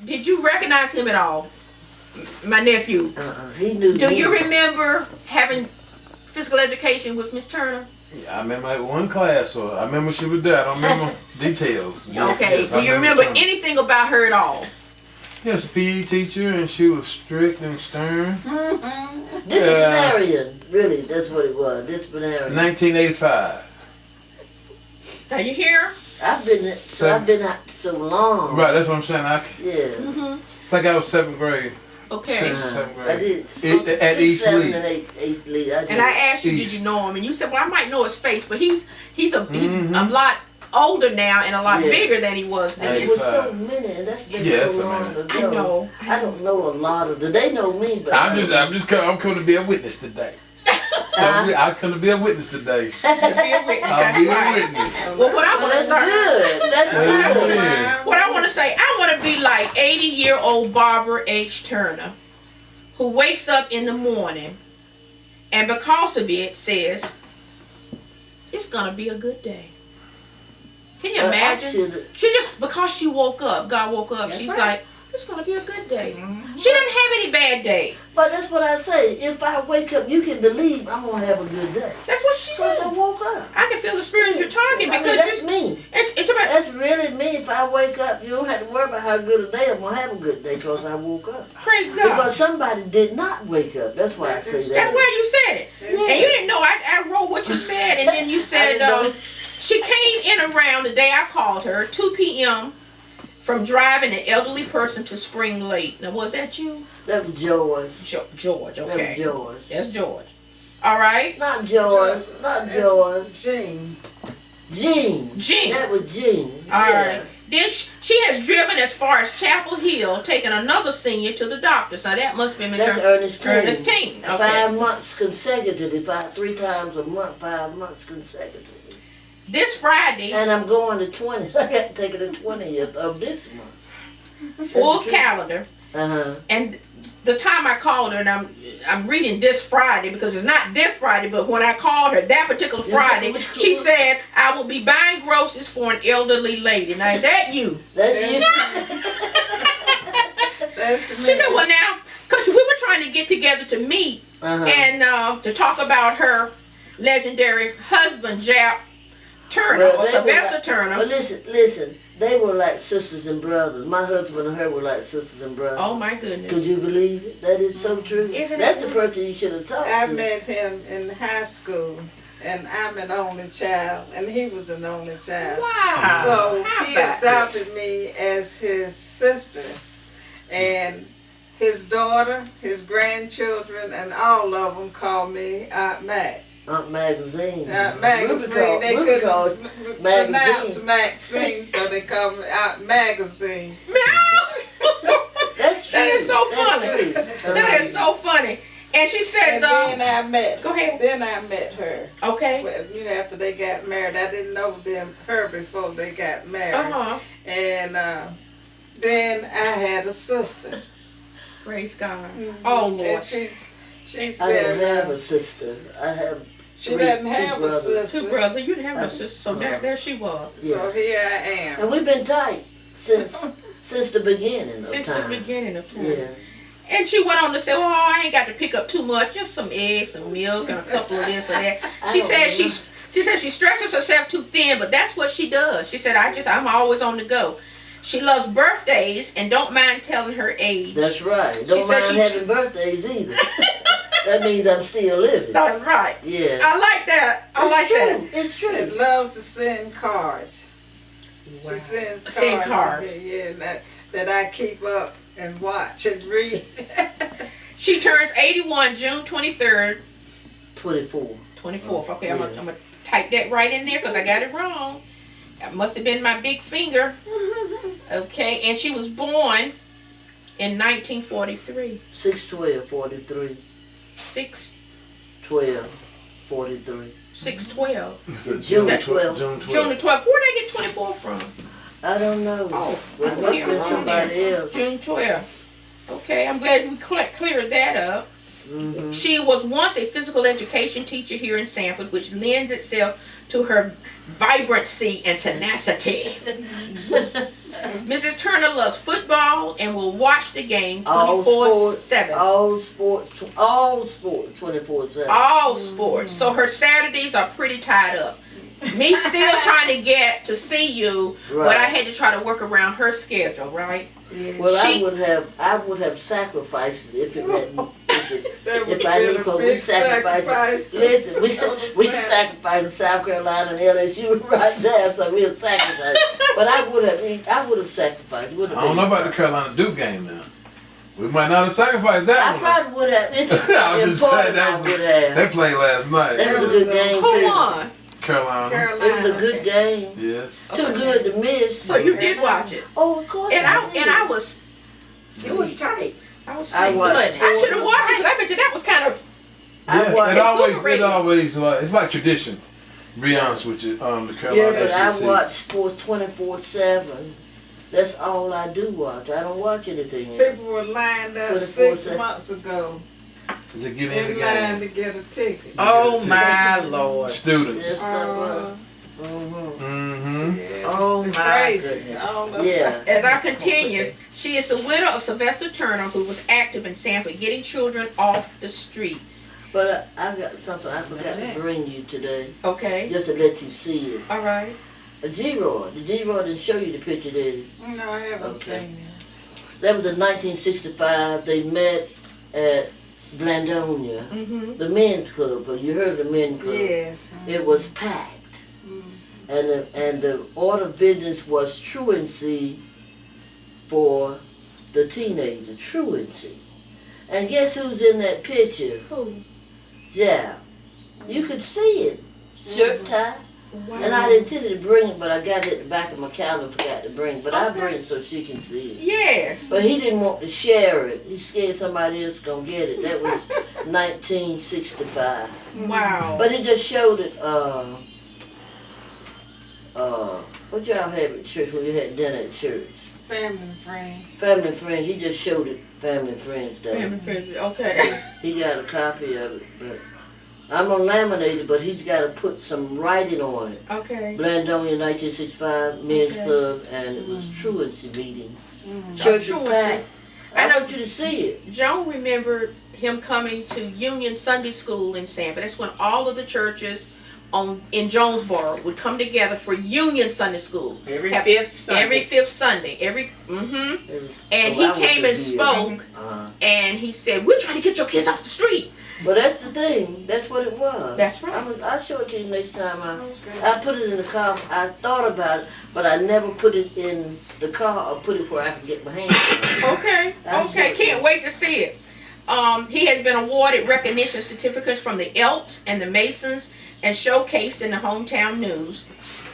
did you recognize him at all? My nephew. He knew. Do you remember having physical education with Miss Turner? Yeah, I remember like one class, so I remember she was there. I don't remember details. Okay. Yes, do you remember anything about her at all? Yes, a PE teacher, and she was strict and stern. Disciplinarian, really, that's what it was. Disciplinarian. 1985. Are you here? I've been out so long. Right, that's what I'm saying. Yeah. I think I was 7th grade. Okay. 6th or 7th grade. I did At 6, East 7, Lee. and 8 Lee. And I asked you, did you know him? And you said, well, I might know his face, but he's a lot older now and a lot bigger than he was then. It was so many, and that's been so long ago. I know. I don't know a lot of them. They know me, but I'm coming to be a witness today. I'm coming to be a witness today. I'll be a witness. Well, what I want to start. That's good. What I want to say, I want to be like 80-year-old Barbara H. Turner, who wakes up in the morning, and because of it, says, "It's gonna be a good day." Can you imagine? She just, because she woke up, God woke up, she's like, it's going to be a good day. She doesn't have any bad days. But that's what I say. If I wake up, you can believe I'm going to have a good day. That's what she said. Because I woke up. I can feel the spirit you're talking because that's me. It's about, that's really me. If I wake up, you don't have to worry about how good a day I'm going to have a good day because I woke up. Praise God. Because somebody did not wake up. That's why I say that. That's why you said it. Yeah. And you didn't know. I wrote what you said, and then you said she came in around the day I called her, 2 p.m., from driving an elderly person to Spring Lake. Now, was that you? That was George. George, okay. That was George. That's George. All right? Not George. Not George. Jean. That was Jean. All right. Then she has driven as far as Chapel Hill, taking another senior to the doctors. Now, that must be Miss Ernestine. Ernestine. Okay. 5 months consecutively. 3 times a month, 5 months consecutively. This Friday. And I'm going to 20. I got to take it the 20th of this month. Full calendar. Uh-huh. And the time I called her, and I'm reading this Friday because it's not this Friday, but when I called her that particular Friday, she said, I will be buying groceries for an elderly lady. Now, is that you? That's you. She said, well, now, because we were trying to get together to meet and to talk about her legendary husband, Jap Turner, or Sylvester Turner. But listen, they were like sisters and brothers. My husband and her were like sisters and brothers. Oh my goodness. Could you believe it? That is so true. That's the person you should have talked to. I met him in high school, and I'm an only child, and he was an only child. Wow. So he adopted me as his sister, and his daughter, his grandchildren, and all of them called me Aunt Mac. Aunt Magazine. Aunt Magazine. They couldn't pronounce Maxine, so they called me Aunt Magazine. That's true. That is so funny. That is so funny. And she says, and then I met. Go ahead. Then I met her. Okay. Well, after they got married, I didn't know her before they got married. And then I had a sister. Praise God. Oh Lord. And she's I don't have a sister. I have. She doesn't have a sister. 2 brothers. You didn't have no sister, so there she was. Yeah. So here I am. And we've been tight since the beginning of time. Since the beginning of time. Yeah. And she went on to say, "Oh, I ain't got to pick up too much, just some eggs, some milk, and a couple of this and that." She said she stretches herself too thin, but that's what she does. She said, I'm always on the go. She loves birthdays and don't mind telling her age. That's right. Don't mind having birthdays either. That means I'm still living. That's right. Yeah. I like that. That. It's true. She loves to send cards. Wow. She sends cards. Yeah, that I keep up and watch and read. She turns 81 June 23rd. 24th. Okay, I'm gonna type that right in there because I got it wrong. That must have been my big finger. Okay, and she was born in 1943. 6/12/43. 6/12/43. 6/12. June the 12th. June the 12th. Where did they get 24 from? I don't know. Oh, well, it must have been somebody else. June 12th. Okay, I'm glad we cleared that up. Mm-hmm. She was once a physical education teacher here in Sanford, which lends itself to her vibrancy and tenacity. Mrs. Turner loves football and will watch the game All 24/7. All sports, 24/7. All sports. So her Saturdays are pretty tied up. Me still trying to get to see you, but I had to try to work around her schedule, right? Yeah. Well, I would have sacrificed it if I didn't. Cause we sacrificed. Listen, we sacrificed in South Carolina and LSU right there, so we'll sacrifice. But I would have sacrificed. I don't know about the Carolina Duke game now. We might not have sacrificed that I one. probably would have. If I was just saying, I would have. they played last night. That was a good game Who too. won? Carolina. It was a good game. Yes. Too good to miss. So you did watch it. Oh, of course. And I was, It was tight. I was I sleeping. watched I should have watched it. 'Cause I bet you that was kind of. I Yeah, watched- it always overrated. like it's like tradition. To be honest with you, the Yeah, Carolina but I SEC. watch sports 24/7. That's all I do watch. I don't watch anything else. People were lined up 24/7. 6 months ago to get in the in line game. to get a ticket. Oh my Lord. Students. Yes, I was. Mm-hmm. Yeah, Oh, the my crazies, goodness. all of Yeah. As I continue, she is the widow of Sylvester Turner, who was active in Sanford, getting children off the streets. But I got something I forgot to bring you today, Okay. just to let you see it. All right. A G-Roy. The G-Roy didn't show you the picture, did he? No, I haven't Okay. seen it. That was in 1965. They met at Blandonia, Mm-hmm. the men's club. But you heard of the men's club? Yes. It was packed. And the order of business was truancy for the teenager, truancy. And guess who's in that picture? Who? Yeah. You could see it. Shirt tie. Wow. And I intended to bring it, but I got it at the back of my calendar, forgot to bring it. But I'll bring it so she can see it. Yes. But he didn't want to share it. He scared somebody else gonna get it. That was 1965. Wow. But it just showed it, what y'all have at church when you had dinner at church? Family and friends. Family and Friends. He just showed it Family and Friends Day. Family friends. Okay. He got a copy of it, but I'm gonna laminate it, but he's got to put some writing on it. Okay. Blandonia 1965 Men's Okay. Club, and it was truancy meeting. Church was Truancy. packed. I I know- want you to see it. Joan remembered him coming to Union Sunday School in Sanford. That's when all of the churches in Jonesboro would come together for Union Sunday School. Every Have- fifth Sunday. Every fifth Sunday. And Oh, I he was came so and weird. spoke, and he said, "We're trying to get your kids off the street." But that's the thing. That's what it was. That's right. I'll show it to you next time. I put it in the car. I thought about it, but I never put it in the car or put it where I could get my hands on it. Okay. That's Okay. what- Can't wait to see it. He has been awarded recognition certificates from the Elks and the Masons and showcased in the hometown news.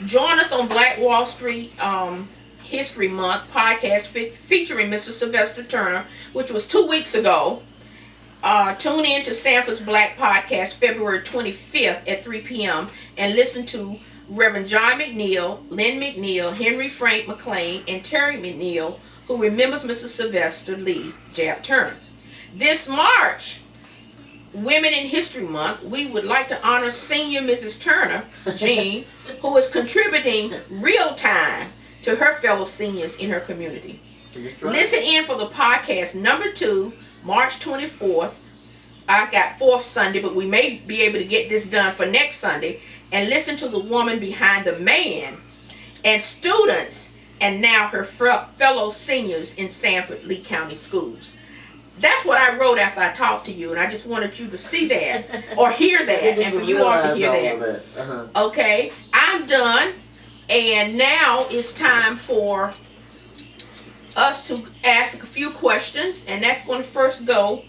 Join us on Black Wall Street History Month podcast featuring Mr. Sylvester Turner, which was 2 weeks ago. Tune in to Sanford's Black Podcast February 25th at 3 p.m. and listen to Reverend John McNeil, Lynn McNeil, Henry Frank McLean, and Terry McNeil, who remembers Mr. Sylvester Lee Jab Turner. This March, Women in History Month, we would like to honor senior Mrs. Turner, Jean, who is contributing real time to her fellow seniors in her community. That's right. Listen in for the podcast number 2, March 24th. I got 4th Sunday, but we may be able to get this done for next Sunday. And listen to the woman behind the man and students and now her fellow seniors in Sanford Lee County Schools. That's what I wrote after I talked to you, and I just wanted you to see that or hear that, didn't and for even you all to realize hear all that. of Uh-huh. Okay, I'm done, and now it's time for us to ask a few questions, and that's going to first go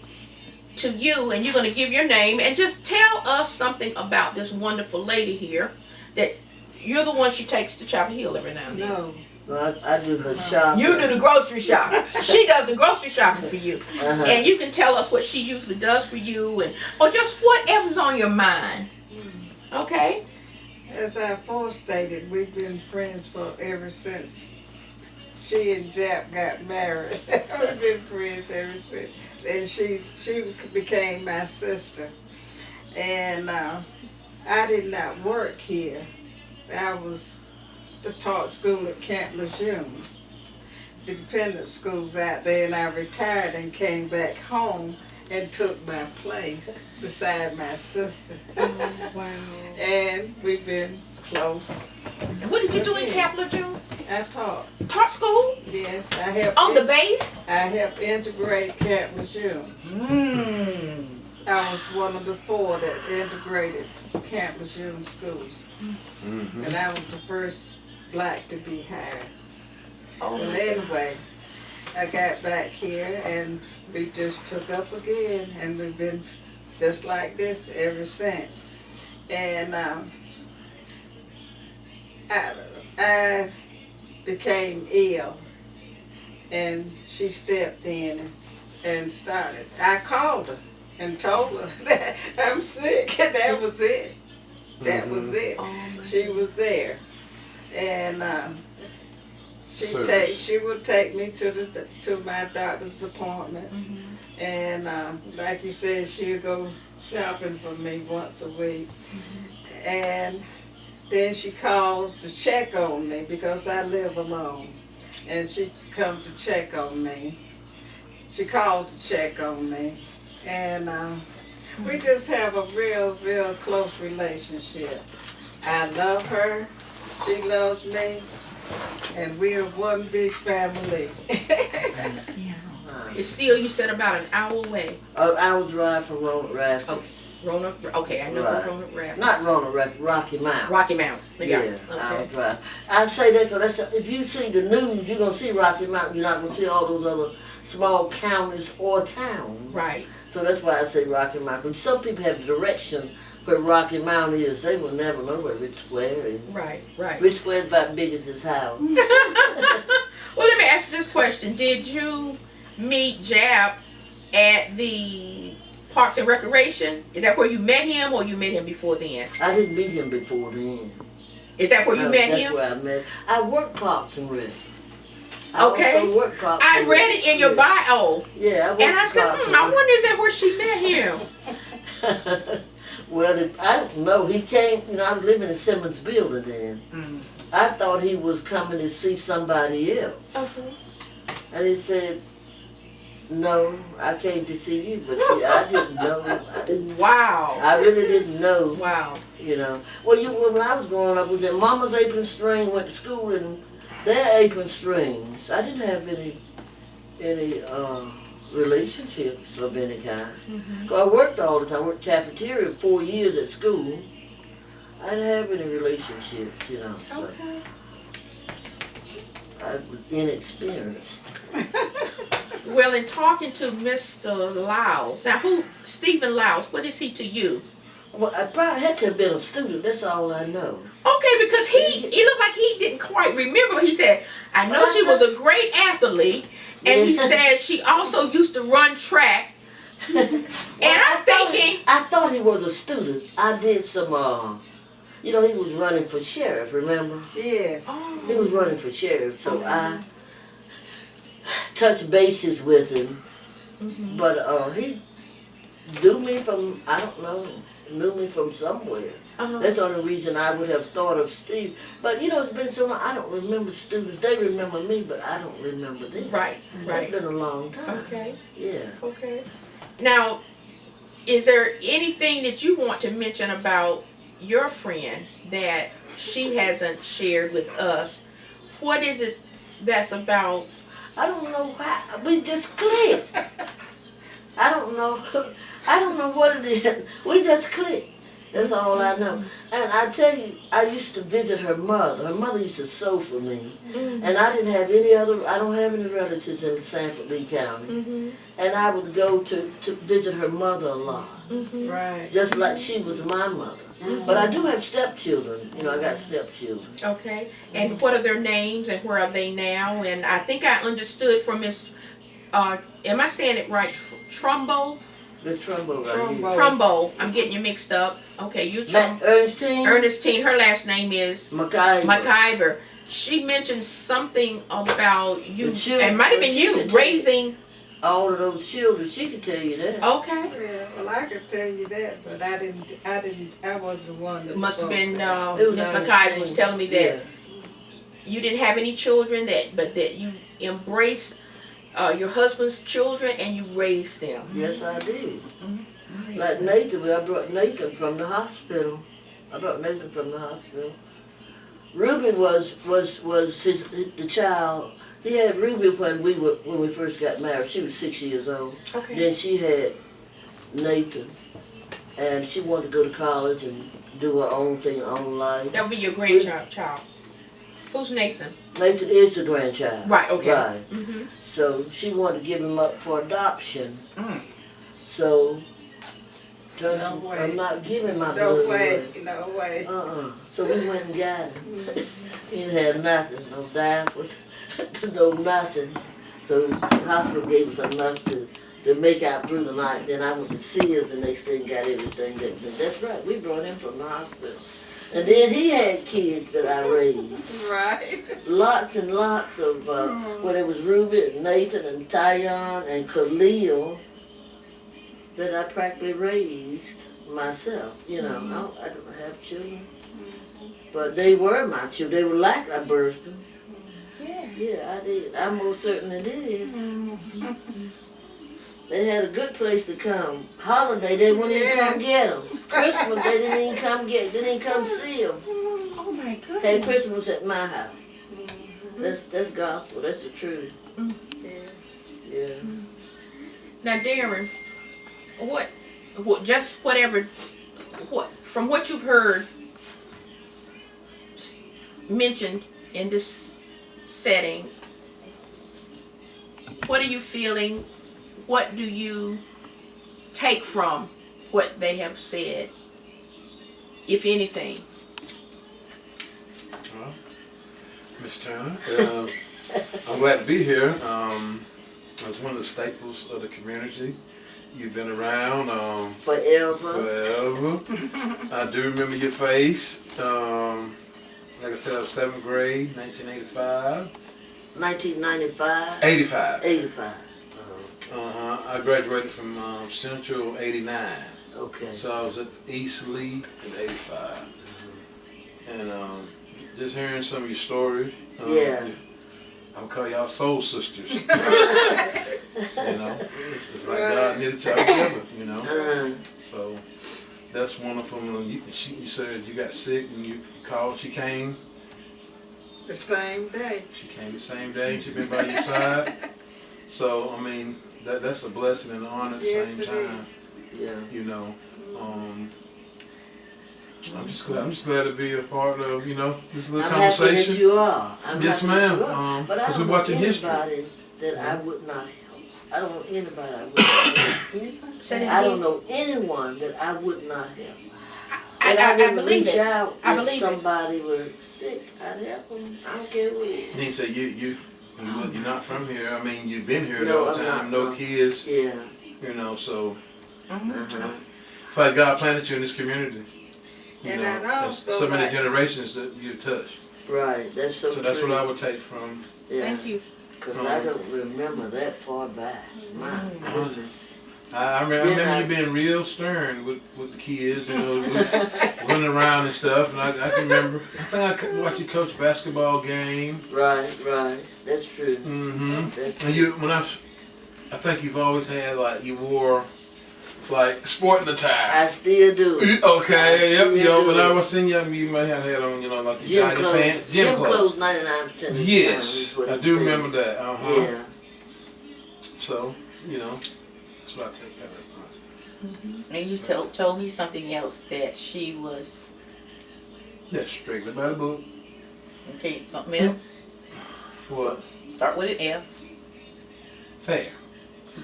to you, and you're going to give your name and just tell us something about this wonderful lady here that you're the one she takes to Chapel Hill every now and then. No. Well, I do her shopping. You do the grocery shopping. She does the grocery shopping for you. Uh-huh. And you can tell us what she usually does for you, and or just whatever's on your mind. Okay? As I forestated, we've been friends for ever since she and Jap got married. We've been friends ever since. And she became my sister. And I did not work here. I was taught school at Camp Lejeune. independent schools out there, and I retired and came back home and took my place beside my sister. Oh, wow. And we've been close. And what did you do in Capitol June? I taught. Taught school? Yes, I helped. On the base? I helped integrate Camp Lejeune. I was one of the 4 that integrated Camp Lejeune schools. And I was the first black to be hired. Oh, But anyway, I got back here and we just took up again, and we've been just like this ever since. And I became ill, and she stepped in and started. I called her and told her that I'm sick, and that was it. That was it. She was there, and she would take me to my doctor's appointments, and like you said, she'd go shopping for me once a week, and then she calls to check on me because I live alone, and she comes to check on me. She calls to check on me, and we just have a real close relationship. I love her, she loves me, and we are one big family. It's still, you said, about an hour away. An hour drive from Roanoke Rapids. Okay. Okay, I know Right. Roanoke Rapids. Not Roanoke Rapids, Rocky Mount. Rocky Mount. Yeah, hour drive. I say that because if you see the news, you're going to see Rocky Mount. You're not going to see all those other small counties or towns. Right. So that's why I say Rocky Mount. Because some people have the direction where Rocky Mount is. They will never know where Rich Square is. Right. Rich Square is about big as this house. Well, let me ask you this question. Did you meet Jab at the Parks and Recreation? Is that where you met him, or you met him before then? I didn't meet him before then. Is that where you met that's him? That's where I met him. I worked Parks and Rec. Okay. Also worked Parks I and read Rec. it in your bio. Yeah, I worked And I said, Parks and I Rec. wonder, is that where she met him? Well, I don't know. He came, I was living in Simmons Building then. I thought he was coming to see somebody else. Okay. And he said, no, I came to see you. But see, I didn't know. Wow. I really didn't know. Wow. Well, when I was growing up, with their mama's apron string, went to school in their apron strings. I didn't have any relationships of any kind. I worked all the time. I worked cafeteria 4 years at school. I didn't have any relationships, So Okay. I was inexperienced. Well, in talking to Mr. Lyles, now Stephen Lyles, what is he to you? Well, I probably had to have been a student. That's all I know. Okay, because he looked like he didn't quite remember. He said, I know she was a great athlete, and he said she also used to run track. And I thought he was a student. I did some, he was running for sheriff, remember? Yes. He was running for sheriff, so I touched bases with him. But he knew me from, I don't know, knew me from somewhere. That's the only reason I would have thought of Steve. But it's been so long, I don't remember students. They remember me, but I don't remember them. Right. It's been a long time. Okay. Yeah. Okay. Now, is there anything that you want to mention about your friend that she hasn't shared with us? What is it that's about? I don't know why. We just clicked. I don't know. I don't know what it is. We just clicked. That's all I know. And I tell you, I used to visit her mother. Her mother used to sew for me. And I didn't have I don't have any relatives in Sanford Lee County. And I would go to visit her mother a lot. Right. Just like she was my mother. But I do have stepchildren. I got stepchildren. Okay. And what are their names and where are they now? And I think I understood from Miss, am I saying it right? Trumbo? Miss Trumbo right Trumbo. here. Trumbo. I'm getting you mixed up. Okay, you Ernestine? Ernestine. Her last name is McIver. She mentioned something about you. It might have been you raising all of those children. She could tell you that. Okay. Yeah, well, I could tell you that, but I wasn't the one that Must have been It was Miss Ernestine. McIver was telling me that. you didn't have any children, but that you embraced your husband's children and you raised them. Yes, I did. Mm-hmm. Like Nathan, when I brought Nathan from the hospital. Ruby was the child. He had Ruby when we first got married. She was 6 years old. Okay. Then she had Nathan, and she wanted to go to college and do her own thing, her own life. That would be your grandchild. Who's Nathan? Nathan is the grandchild. Right. Okay. Right. Mm-hmm. So she wanted to give him up for adoption. Mm. So No way. I'm not giving my No blood way, away. no way. So we went and got him. He didn't have nothing, no diapers, no nothing. So the hospital gave us enough to make out through the night. Then I went to Sears the next day and got everything. That's right, we brought him from the hospital. And then he had kids that I raised. Right. Lots and lots of, well, it was Ruby and Nathan and Tyon and Khalil that I practically raised myself. You know, I don't have children. But they were my children. They were like I birthed them. Yeah. Yeah, I did. I most certainly did. They had a good place to come. Holiday, they wouldn't even come get them. Christmas, they didn't even come get. They didn't come see them. Oh my goodness. Had Christmas at my house. That's gospel. That's the truth. Yes. Yeah. Now, Darren, what, just whatever, from what you've heard mentioned in this setting, what are you feeling? What do you take from what they have said, if anything? Well, Miss Turner, I'm glad to be here. As one of the staples of the community. You've been around Forever. I do remember your face. Like I said, I was 7th grade, 1985. 1995. 85. 85. I graduated from Central 89. Okay. So I was at East Lee in 85. And just hearing some of your stories. Yeah. I would call y'all soul sisters. You know, it's like God knitted y'all together, you know. So that's wonderful. You said you got sick and you called, she came. The same day. She came the same day, she been by your side. So, I mean, that's a blessing and an honor at the Yes, same it time. Yeah. You know. I'm just glad to be a part of, you know, this little conversation. Happy that you are. Yes, ma'am. But I Because don't we're know watching history. anybody that I would not help. I don't know anybody I would not help. Say I that don't again. know anyone that I would not help. I And I wouldn't believe reach it. out I if believe it. somebody was sick. I'd help them. I don't care who it is. He said, you're not from here. I mean, you've been here No, all the I'm time, not no from- kids, Yeah. you know, so Uh-huh. it's like God planted you in this community. You And know, I know, there's so so many like- generations that you touched. Right. That's so So that's true. what I would take from. Yeah. Thank you. Because I don't remember that far back. My goodness. I Then remember you being real stern with the kids, you know, running around and stuff. And I can remember, I think I watched you coach basketball game. Right. That's true. Mm-hmm. That's And you, I think you've always had, like, you wore, like, sporting attire. I still do. Okay, yep, still when do. I was seeing you, you might have had on, you know, like your Gym jogging clothes. pants. Gym clothes 99% of the time. Yes, is what I he do said. remember that. Yeah. So, you know, that's what I take that as. And you told me something else, that she was, Yeah, strictly by the book. okay, something else. What? Start with an F. Fair.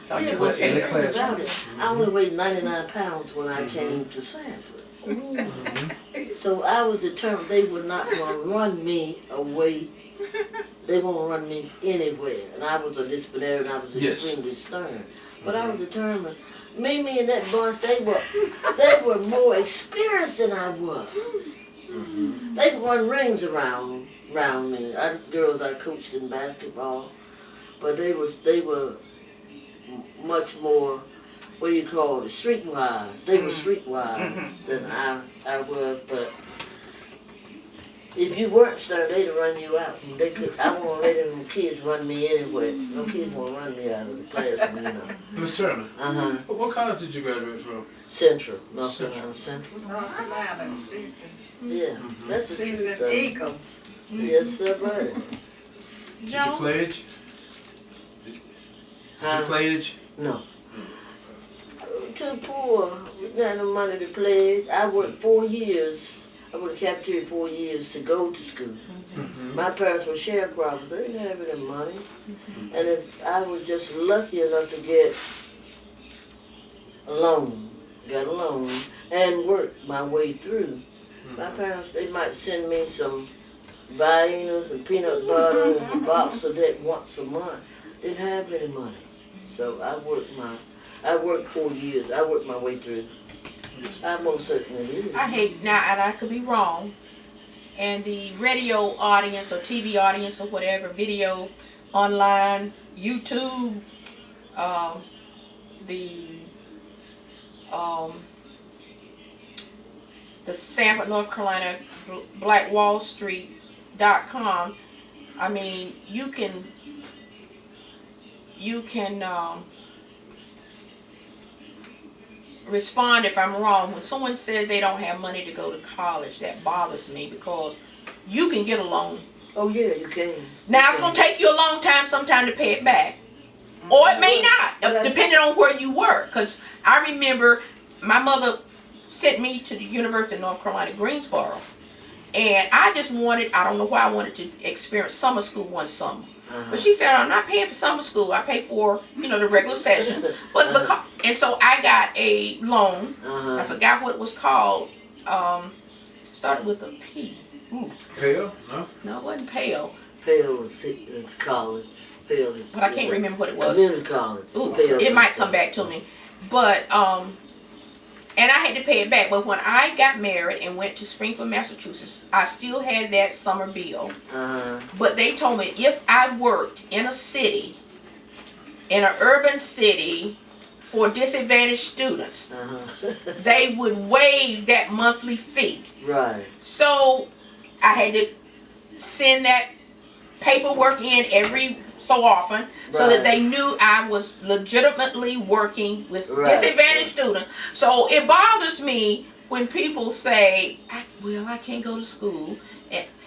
Thought Yeah, you but were the in the fair. thing classroom. about it, I only weighed 99 pounds when I came to Sanford. So I was determined they were not going to run me away. They won't run me anywhere. And I was a disciplinarian, I was Yes. extremely stern. But I was determined. Mimi and that bunch, they were more experienced than I was. They could run rings around me. The girls I coached in basketball, but they were much more, what do you call it, streetwise. They were streetwise than I was, but If you weren't stern, they'd run you out. They could. I won't let them kids run me anywhere. No kids won't run me out of the classroom, you know. Miss Turner, what college did you graduate from? Central, North Carolina Central. North Carolina, Yeah, that's a she's true an thing. eagle. Yes, sir, buddy. Did you Joan? pledge? Did you pledge? No. Too poor. We got no money to pledge. I worked 4 years. I worked in the cafeteria 4 years to go to school. My parents were sharecroppers. They didn't have any money. And if I was just lucky enough to get a loan, and work my way through. My parents, they might send me some Viennas and peanut butter and a box of that once a month. Didn't have any money. So I worked 4 years. I worked my way through. I most certainly did. I hate now, and I could be wrong. And the radio audience or TV audience or whatever, video, online, YouTube, the Sanford, North Carolina, blackwallstreet.com. I mean, you can respond if I'm wrong. When someone says they don't have money to go to college, that bothers me because you can get a loan. Oh yeah, you can. Now it's going to take you a long time sometime to pay it back. Or it may not, depending on where you work. Because I remember my mother sent me to the University of North Carolina, Greensboro. And I just wanted, I don't know why I wanted to experience summer school one summer. But she said, I'm not paying for summer school. I pay for, the regular session. But because, and so I got a loan. I forgot what it was called. Started with a P. Ooh. Pale? No? No, it wasn't Pale. Pale is college. Pale is. But I can't remember what it was. Community college. Ooh, Pale it might come back to me. But, and I had to pay it back. But when I got married and went to Springfield, Massachusetts, I still had that summer bill. But they told me if I worked in a city, in an urban city, for disadvantaged students, they would waive that monthly fee. Right. So I had to send that paperwork in every so often so that they knew I was legitimately working with disadvantaged students. So it bothers me when people say, I can't go to school.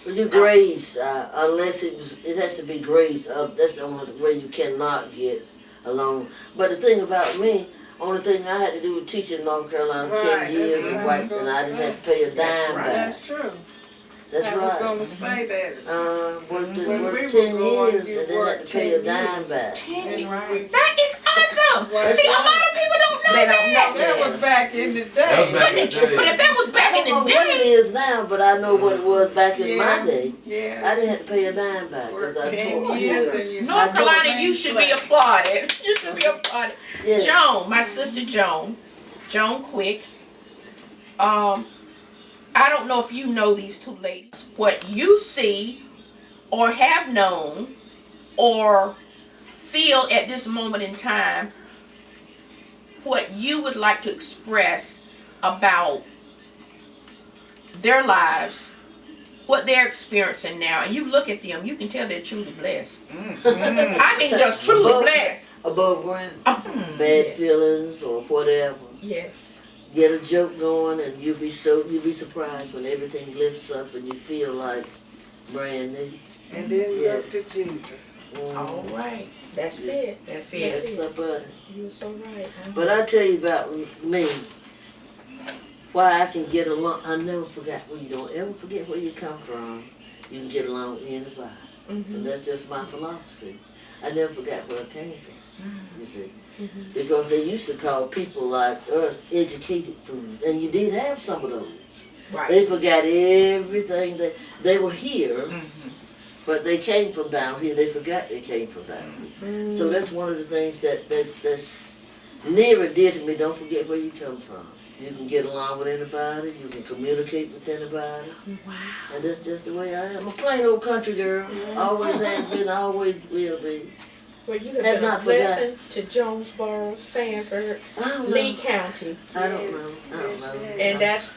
But your grades, unless it has to be grades up, that's the only way you cannot get a loan. But the thing about me, only thing I had to do was teach in North Carolina 10 years and I didn't have to pay a dime back. That's true. That's I was going to say that. Worked When we 10 were going, years you and then had to pay a dime back. That is awesome. See, a lot of people don't know that. That was back in the day. But if that was back in the What it day, is now, but I know what it was back in my day. Yeah. I didn't have to pay a dime back because I 10 taught years here. and you North Carolina, you should be applauded. You should be applauded. Yeah. Joan, my sister Joan Quick. I don't know if you know these two ladies. What you see or have known or feel at this moment in time, what you would like to express about their lives, what they're experiencing now, and you look at them, you can tell they're truly blessed. I mean, just truly blessed. Above ground. Bad feelings or whatever. Yes. Get a joke going and you'll be surprised when everything lifts up and you feel like brand new. And then look to Jesus. All right. That's it. That's it. That's somebody. You're so right. But I tell you about me, why I can get along. I never forgot where you don't ever forget where you come from. You can get along with anybody. And that's just my philosophy. I never forgot where I came from. You see. Because they used to call people like us educated fools. And you did have some of those. Right. They forgot everything. They were here, but they came from down here. They forgot they came from down here. So that's one of the things that's near and dear to me. Don't forget where you come from. You can get along with anybody. You can communicate with anybody. Wow. And that's just the way I am. I'm a plain old country girl. Always has been, always will be. Well, you have Have been a not blessing to Jonesboro, Sanford, Lee County. I don't know. And that's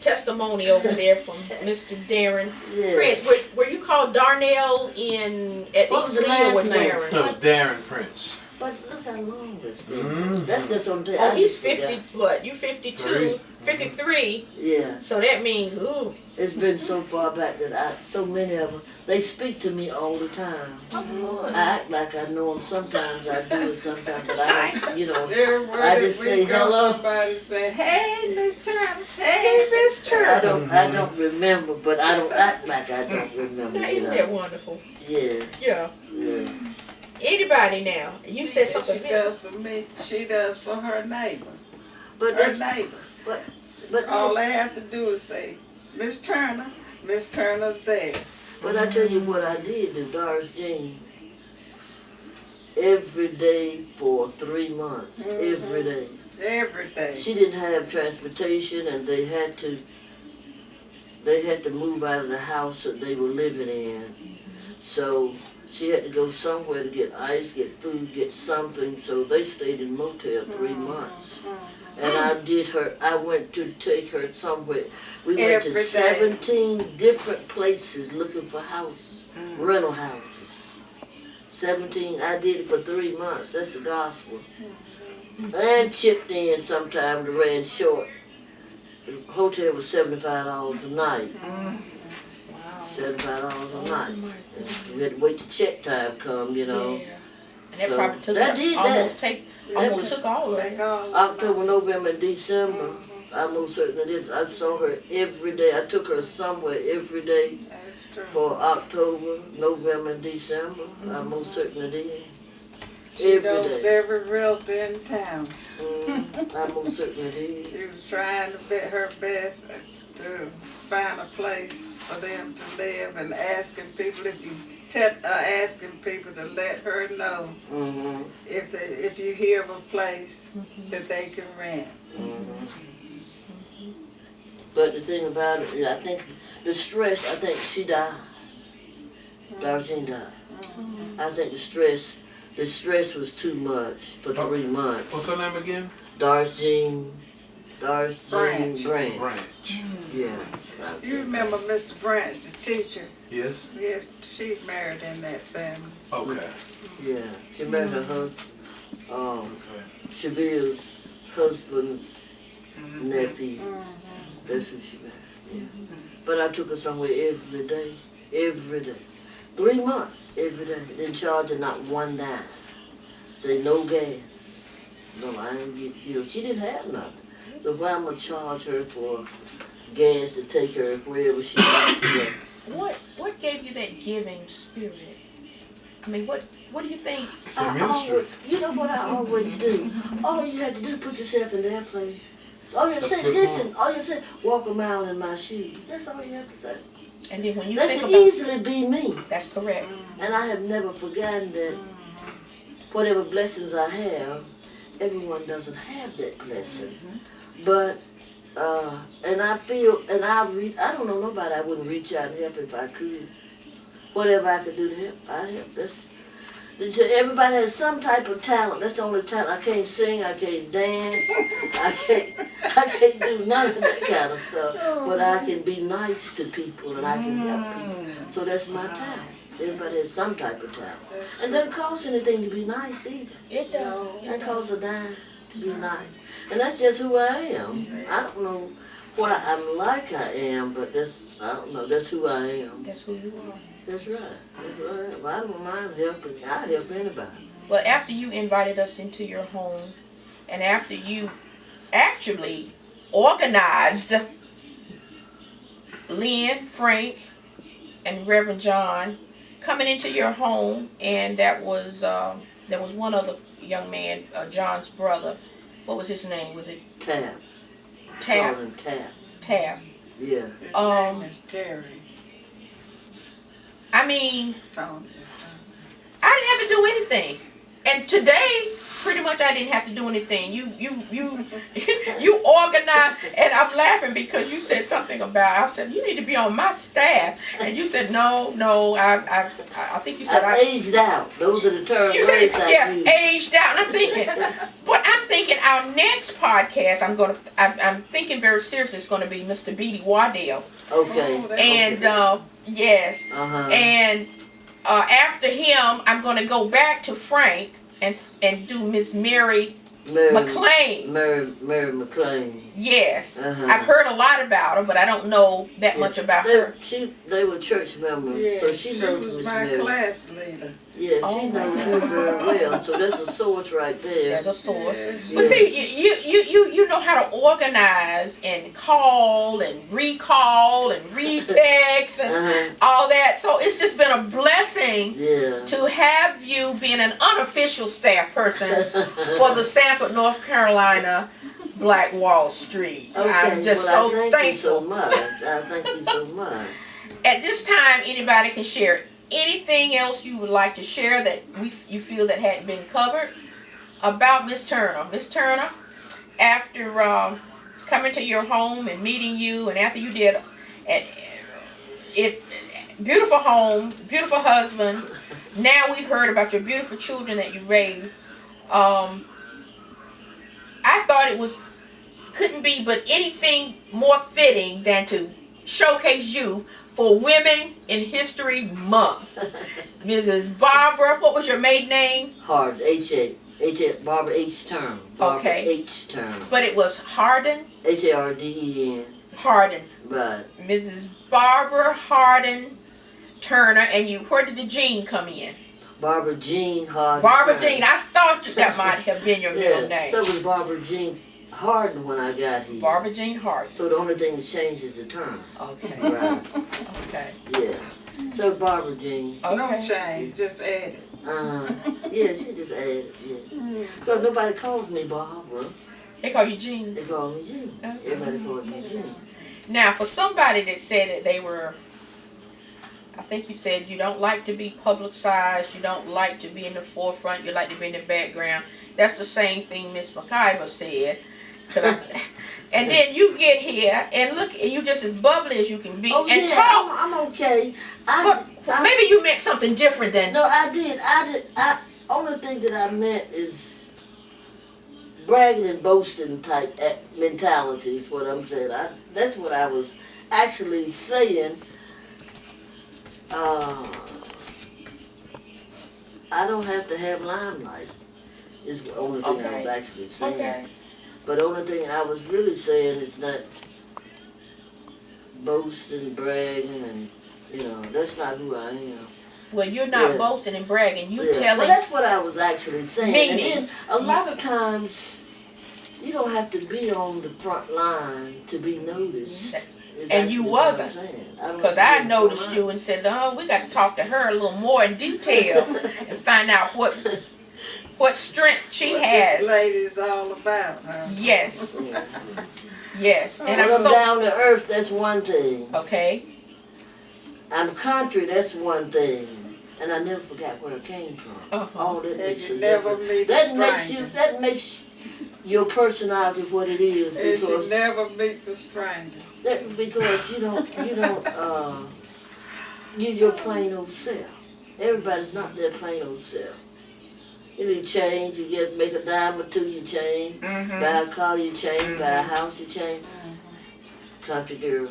testimony over there from Mr. Darren Yeah. Prince. Were you called Darnell at What was the Eastleigh last or with name? Darren? No, Darren Prince. But look how long it's been. Mhm. That's just on the Oh, he's 50, what, you 52, 53, Yeah. so that means, ooh. It's been so far back that so many of them, they speak to me all the time. Of course. I act like I know them. Sometimes I do it, sometimes but I don't, you know. Everywhere I that just we say go, hello. somebody say, "Hey, Miss Turner. Hey, Miss Turner." I don't remember, but I don't act like I don't remember. Now, You isn't know? that wonderful? Yeah, Yeah. yeah. Anybody now, you said She something. does for me. She does for her neighbor. But Her that's, neighbor. but All they have to do is say, "Miss Turner. Miss Turner's there." But I tell you what I did do, Doris Jean. Every day for 3 months, every day. Every day. She didn't have transportation, and they had to move out of the house that they were living in. So she had to go somewhere to get ice, get food, get something. So they stayed in motel 3 months. And I went to take her somewhere. We went to Every day. 17 different places looking for rental houses. 17, I did it for 3 months. That's the gospel. And chipped in sometime, ran short. The hotel was $75 a night. Wow. $75 a night. And we had to wait till check time come, you know. Yeah. And that So, probably took that did almost took all of They it. go. October, November, and December, I most certainly did. I saw her every day. I took her somewhere every day That's true. for October, November, and December. I most certainly did. She Every knows day. every realtor in town. I most certainly did. She was trying to bet her best to find a place for them to live and asking people asking people to let her know Mm-hmm. if you hear of a place that they can rent. Mm-hmm. But the thing about it, I think the stress, I think she died. Darlene died. I think the stress was too much for 3 months. What's her name again? Darlene Branch. Branch. Yeah. You remember Mr. Branch, the teacher? Yes. Yes, she's married in that family. Okay. Yeah. She married her husband. Okay. Shabil's husband's nephew. That's who she married. Yeah. But I took her somewhere every day. Every day. 3 months. Every day. Didn't charge her not one dime. Say no gas. No, I didn't get, she didn't have nothing. So why am I charge her for gas to take her wherever she wants to go? What gave you that giving spirit? I mean, what do you think? It's a ministry. You know what I always do? All you had to do, put yourself in their place. All you have to That's say, a good listen, point. all you have to say, walk a mile in my shoes. That's all you have to say. And then when you That think could about, easily be me. that's correct. And I have never forgotten that whatever blessings I have, everyone doesn't have that blessing. But, and I feel, and I don't know nobody I wouldn't reach out and help if I could. Whatever I could do to help, I help. Everybody has some type of talent. That's the only talent. I can't sing, I can't dance, I can't do none of that kind of stuff. But I can be nice to people and I can help people. So that's my talent. Everybody has some type of talent. It doesn't cost anything to be nice either. It does. It doesn't cost a dime to be nice. And that's just who I am. I don't know why I'm like I am, but I don't know, that's who I am. That's who you are. That's right. That's right. Well, I don't mind helping. I help anybody. Well, after you invited us into your home, and after you actually organized Lynn, Frank, and Reverend John coming into your home, and there was one other young man, John's brother. What was his name? Was it Tab. Tab? Call him Tab. Tab. Yeah. His name is Terry. I mean, Tony. I didn't have to do anything. And today, pretty much I didn't have to do anything. You organized, and I'm laughing because you said something about, I said, you need to be on my staff. And you said, no, I think you said I've aged out. Those are the terms you said, I yeah, use. aged out. And I'm thinking our next podcast, I'm thinking very seriously. It's going to be Mr. Beatty Waddell. Okay. Oh, that's And yes, Uh-huh. and after him, I'm going to go back to Frank and do Miss Mary McLean. Mary McLean. Yes, Uh-huh. I've heard a lot about her, but I don't know that much about her. They were church members, Yeah, so she knows was Miss my Mary. class leader. Yeah, Oh, she knows my her very well. So that's a source right there. There's a source. Yeah, But see, you know how to organize and call and recall and retext and Uh-huh. all that. So it's just been a blessing Yeah. to have you being an unofficial staff person for the Sanford, North Carolina Black Wall Street. Okay, I'm just well, so I thank thankful. you so much. I thank you so much. At this time, anybody can share anything else you would like to share that you feel that hadn't been covered about Miss Turner. Miss Turner, after coming to your home and meeting you, and after you did it, beautiful home, beautiful husband. Now we've heard about your beautiful children that you raised. I thought it couldn't be but anything more fitting than to showcase you for Women in History Month. Mrs. Barbara, what was your maiden name? Hard, Barbara H. Term. Barbara Okay. H. Term. But it was Hardin? Harden. Hardin. Right. Mrs. Barbara Hardin Turner, and where did the Jean come in? Barbara Jean Harden. Barbara Turner. Jean. I thought that might have been your middle name. So it was Barbara Jean Harden when I got here. Barbara Jean Hardin. So the only thing that changed is the term. Okay. Right. Okay. Yeah. So Barbara Jean. No Okay. change, just add it. Yeah, she just added. Yeah. Because nobody calls me Barbara. They call you Jean. They call me Jean. Okay. Everybody calls me Jean. Now, for somebody that said that they were, I think you said you don't like to be publicized, you don't like to be in the forefront, you like to be in the background. That's the same thing Miss McIver said. And then you get here and look, and you just as bubbly as you can be Oh, and yeah, talk. I'm okay. But maybe you meant something different than. No, I did. Only thing that I meant is bragging and boasting type mentality is what I'm saying. That's what I was actually saying. I don't have to have limelight is the only thing I was actually saying. Okay. But the only thing I was really saying is not boasting, bragging, and, that's not who I am. Well, you're not Yeah. boasting and bragging. You Yeah. telling. Well, that's what I was actually saying. Meaning. And then a lot of times, you don't have to be on the front line to be noticed. is And you actually what I'm wasn't. saying. Because I noticed you and said, oh, we got to talk to her a little more in detail and find out what strength she What has. this lady's all about, huh? Yes, Yeah. yes. And When I'm I'm so down to earth, that's one thing. okay. I'm country, that's one thing. And I never forgot where I came from. Uh-huh. All that And makes you a never difference. meet a stranger. That makes your personality what it is, And she because never meets a stranger. because you don't you're your plain old self. Everybody's not their plain old self. You need change, you get make a dime or two, you change. Mm-hmm. Buy a car, you change. Buy a house, you change. Country girl.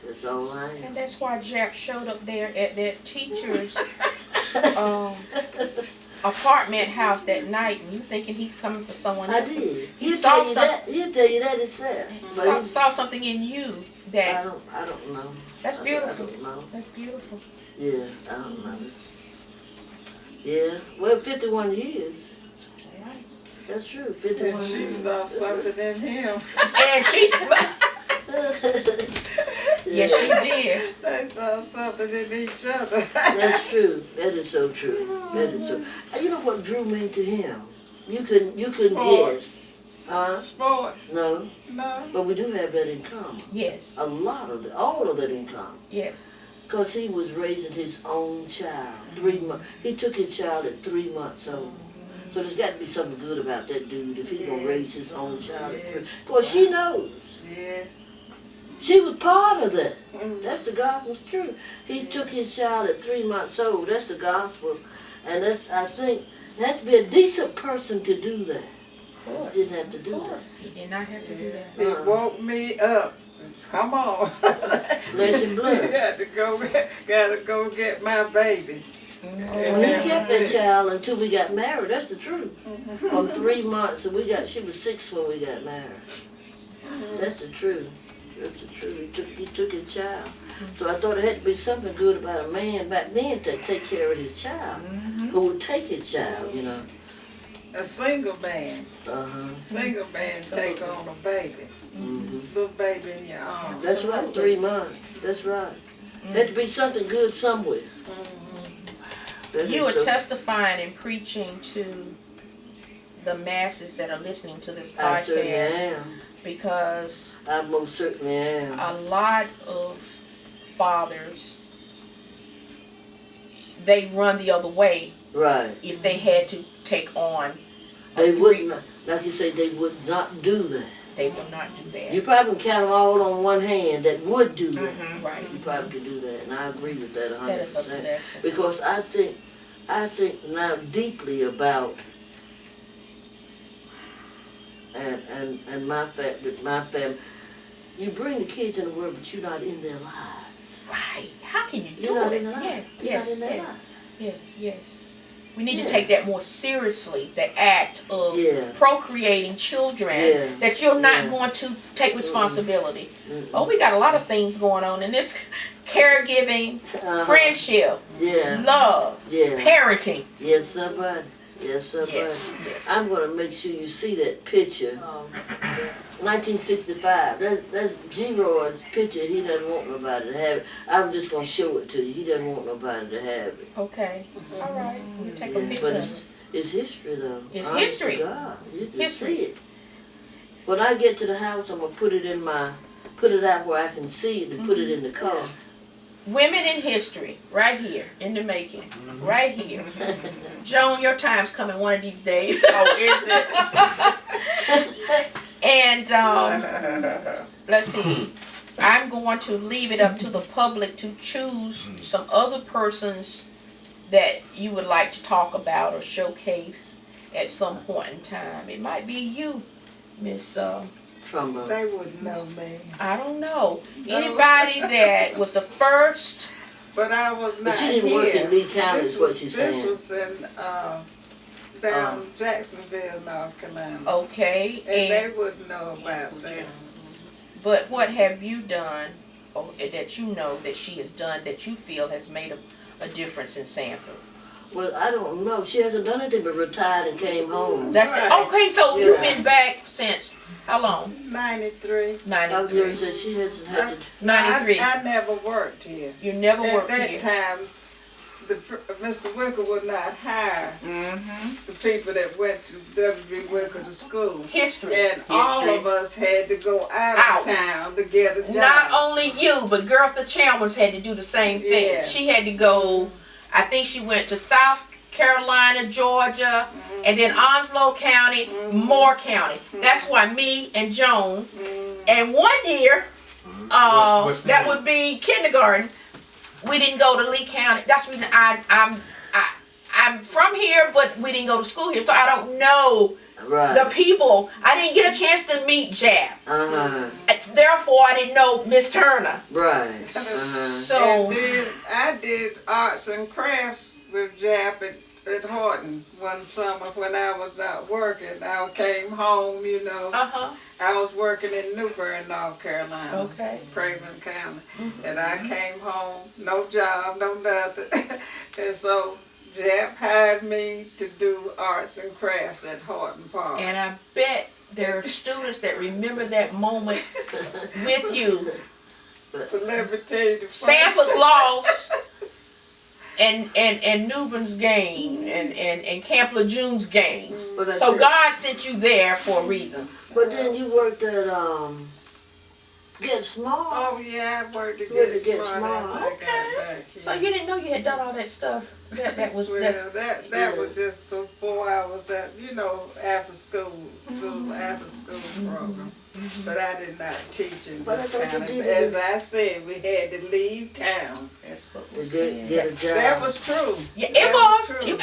That's all I am. And that's why Jap showed up there at that teacher's apartment house that night, and you thinking he's coming for someone I else. did. He saw some- He'll tell you that himself. But Saw something in you I that don't know. that's I beautiful. don't know. That's beautiful. Yeah, I don't know. Yeah, well, 51 years. All right. That's true. 51 And she years. saw something in him. And she, yes, she did. They saw something in each other. That's true. That is so true. That is so. And you know what drew me to him? You couldn't guess. Huh? Sports. No, No. but we do have that in common. Yes, A lot of all of that in common. yes. Because he was raising his own child. 3 months. He took his child at 3 months old. So there's got to be something good about that dude if he's going to raise his own child at 3. Because she knows. Yes. She was part of that. Mm. That's the gospel's truth. He took his child at 3 months old. That's the gospel. And I think, you have to be a decent person to do that. course. Didn't have to do Of that. course. He did not have to do that. He woke me up. Come on. Flesh and blood. Gotta go get my baby. Well, he kept that child until we got married. That's the truth. From 3 months, and she was 6 when we got married. That's the truth. That's the truth. He took his child. So I thought it had to be something good about a man back then to take care of his child. Who would take his child, you know. A single man. Single man take on a baby. Little baby in your arms. That's right, 3 months. That's right. Had to be something good somewhere. You are testifying and preaching to the masses that are listening to this I certainly podcast am. because I most certainly am. a lot of fathers, they run the other way Right. if they had to take on They wouldn't, like you say, they would not do that. They will not do that. You probably can count them all on one hand that would do that. Right. You probably could do that, and I agree with that 100%. That is a blessing. Because I think now deeply about and my family. You bring the kids in the world, but you're not in their lives. Right. How can you do You're not it? in their lives. Yes, You're yes, not in their yes, lives. yes. We need Yeah. to take that more seriously, the act of Yeah. procreating children, Yeah. that you're not Yeah. going to take responsibility. Mm-mm. Oh, we got a lot of things going on in this caregiving, friendship, Yeah. love, Yeah. parenting. Yes, somebody. Yes, somebody. Yes, yes. I'm gonna make sure you see that picture. 1965. That's G-Roy's picture. He doesn't want nobody to have it. I'm just gonna show it to you. He doesn't want nobody to have it. Okay. All right. You take a Yeah, picture but of it. it's history though. It's Honest history. to God. You just History. see it. When I get to the house, I'm gonna put it out where I can see it and put it in the car. Women in history, right here, in the making, right here. Joan, your time's coming one of these days. Oh, is it? And let's see, I'm going to leave it up to the public to choose some other persons that you would like to talk about or showcase at some point in time. It might be you, Miss. From They wouldn't know me. I don't know. No. Anybody that was the first. But I was not But you didn't here. work in Lee County is what she's saying. This was in down Jacksonville, North Carolina. Okay, And they wouldn't know about that. but what have you done, or that you know that she has done that you feel has made a difference in Sanford? Well, I don't know. She hasn't done anything but retired and came home. That's Right. okay. So Yeah. you've been back since how long? 93. I was going to 93. say she hasn't had to. 93. I never worked here. You never At worked that here. time, Mr. Winkle would not hire the people that went to W.B. Winkle to school. History. And all of us had to go out of town to get a job. Not only you, but Gertha Chalmers had to do the same thing. Yeah. She had to go. I think she went to South Carolina, Georgia, and then Onslow County, Moore County. That's why me and Joan, and one year, What's the that name? would be kindergarten. We didn't go to Lee County. That's the reason I'm from here, but we didn't go to school here, so I don't know Right. the people. I didn't get a chance to meet Jab. Therefore, I didn't know Miss Turner. Right. So. And then I did arts and crafts with Jap at Horton one summer when I was not working. I came home, you know. I was working in Newbern, North Carolina. Okay. Craven County. And I came home, no job, no nothing. And so Jap hired me to do arts and crafts at Horton Park. And I bet there are students that remember that moment with you. But let me tell you the Sanford's lost, and Newbern's gain, and Camp Lejeune's gains. But I So think- God sent you there for a reason. But then you worked at Get Small. Oh yeah, I worked to Where get to Get smart Smart. after I got back here. So you didn't know you had done all that stuff. That was Well, that. that was just the 4 hours that, after school program. But I did not teach in But I this thought you kind of, did as I said, we had to leave town. That's what To was get said. a job. That was true. Yeah, it That was. true.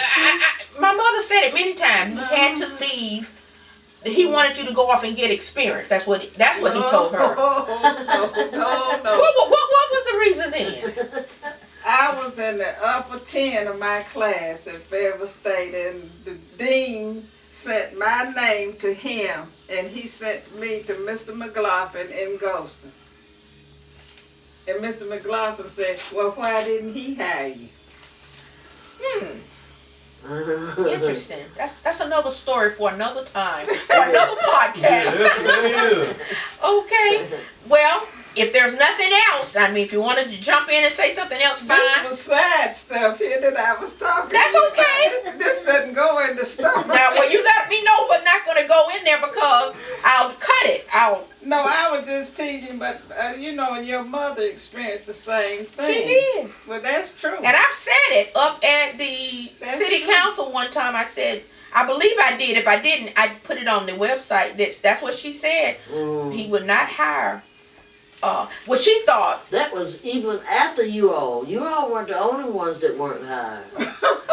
My mother said it many times. You had to leave He wanted you to go off and get experience. That's what he told her. No. What was the reason then? I was in the upper 10 of my class at Fairville State, and the dean sent my name to him, and he sent me to Mr. McLaughlin in Golston. And Mr. McLaughlin said, well, why didn't he hire you? Interesting. That's another story for another time, for another podcast. Yes, that is. Okay. Well, if there's nothing else, I mean, if you wanted to jump in and say something else, fine. This was sad stuff here that I was talking That's about. okay. This doesn't go in the story. Now, well, you let me know what's not going to go in there because I'll cut it. No, I was just teasing, but you know, and your mother experienced the same thing. She did. Well, that's true. And I've said it up at the city council one time. I said, I believe I did. If I didn't, I put it on the website. That's what she said. He would not hire. Well, she thought. That was even after you all. You all weren't the only ones that weren't hired.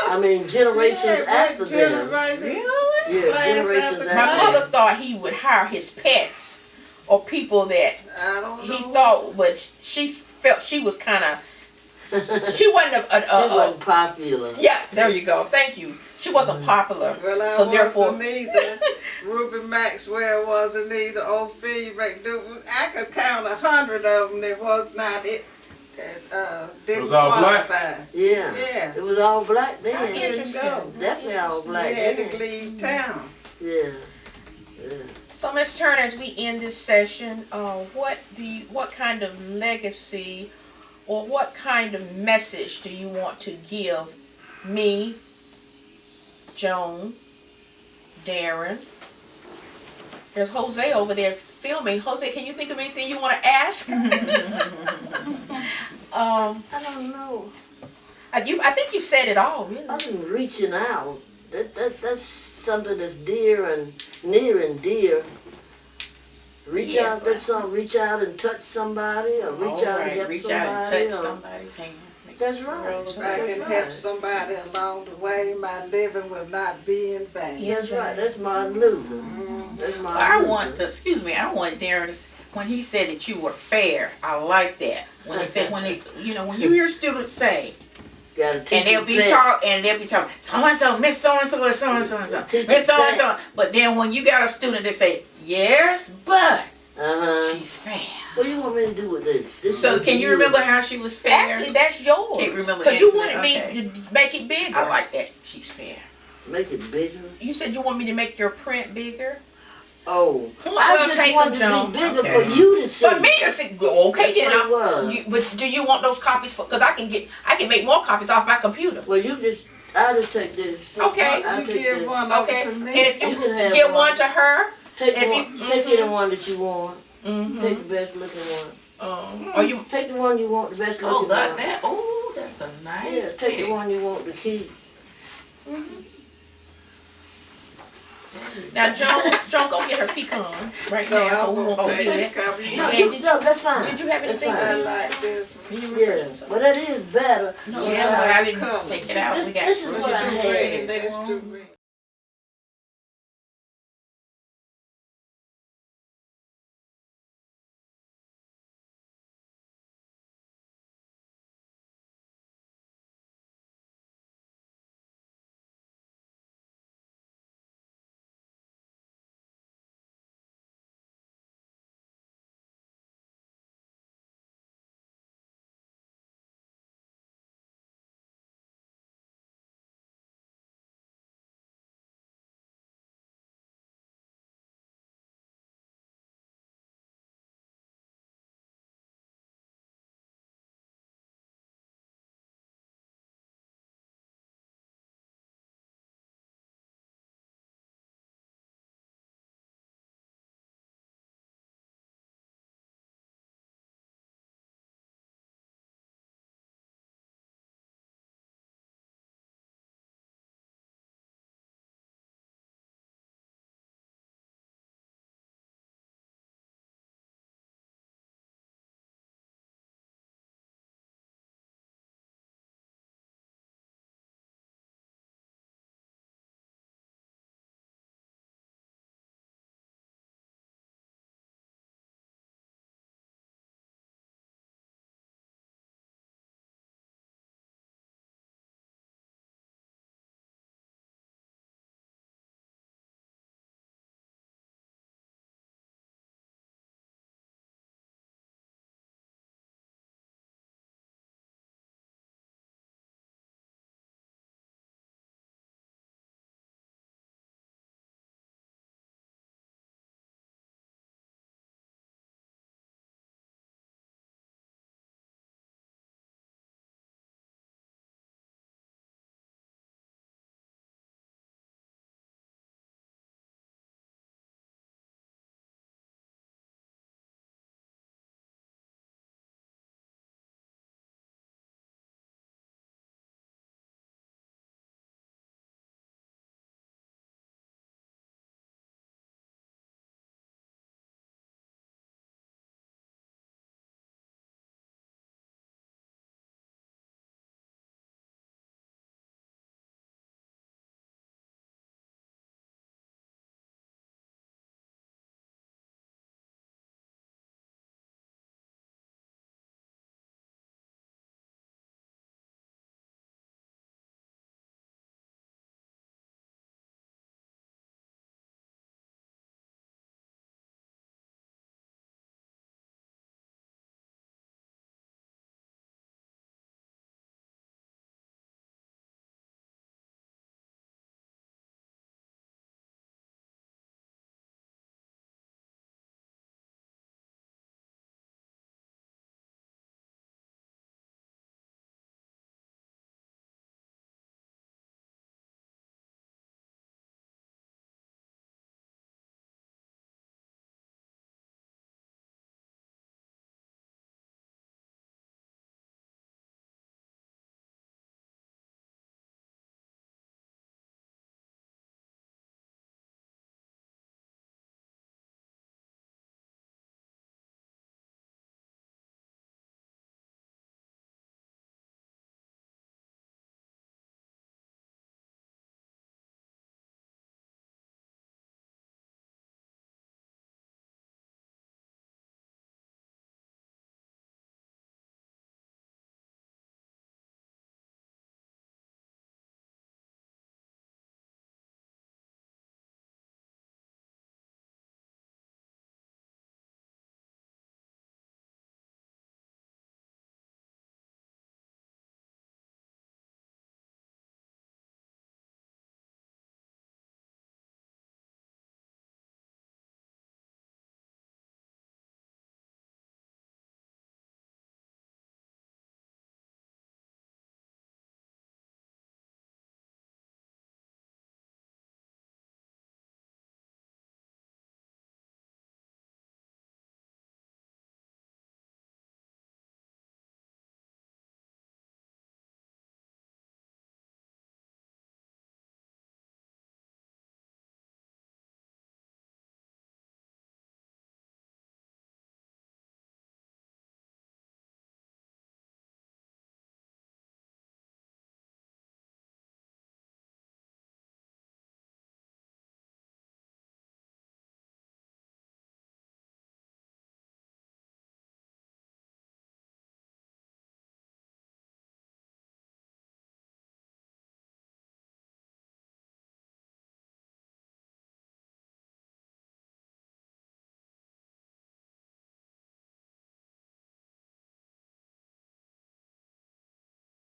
I mean, generations after them. Really? Yeah, generations after My them. mother thought he would hire his pets or people that I don't know. he thought, but she felt she was kind of. She wasn't She wasn't popular. Yeah, there you go. Thank you. She wasn't popular. Well, I So therefore, wasn't either. Ruby Maxwell wasn't either. Ophelia McDougal. I could count 100 of them that was not it. Didn't was all black? qualify. Yeah. Yeah. It was all black How then. interesting. Definitely all We black had to then. leave town. Yeah. Yeah. So Ms. Turner, as we end this session, what kind of legacy or what kind of message do you want to give me, Joan, Darren? There's Jose over there filming. Jose, can you think of anything you want to ask? I don't know. I think you've said it all, really. I've been reaching out. That's something that's dear and near and dear. Reach Yes. reach out and touch somebody, or reach out and help Reach somebody. out and touch or- somebody's hand. Make That's it right. real. If I can help somebody along the way, my living will not be in vain. That's right. That's Martin Luther. That's Martin I Luther. want to, excuse me, I want Darren to, when he said that you were fair, I like that. When he said, when you hear students say, Gotta teach and they'll them be that. talking, so and so, Miss so and so, and so and so and so, Teach Miss so and them so. But then when you got a student that say, yes, but Uh-huh. she's fair. What do you want me to do with this? So can you remember how she was fair? Actually, that's yours. Can't remember Because you answering, wanted okay. me to make it bigger. I like that. She's fair. Make it bigger? You said you want me to make your print bigger. Oh. Well, I just take wanted them, to Joan. be bigger Okay. for you to see. For me to say, okay, then. That's what it was. But do you want those copies? Because I can make more copies off my computer. Well, I'll just take this. Okay. I'll You take give this. one over Okay. to And me. if You you can have give one. one to her, Take if one. you- Take any one that you want. mm-hmm. Take the best looking one. Or you. Take the one you want, the best looking Oh, one. that's a Yeah, nice take the pick. one you want to keep. Now, Joan, go get her pecan right No, now, so we I won't won't forget. take a copy. No, And no, that's fine. Did you have That's anything? fine. I like this one. Can you Yeah, refresh yourself? but that is better. No, Yeah, but I Color. didn't take it See, out. this- We got this is fruit. what I It's too had. red. It's too red.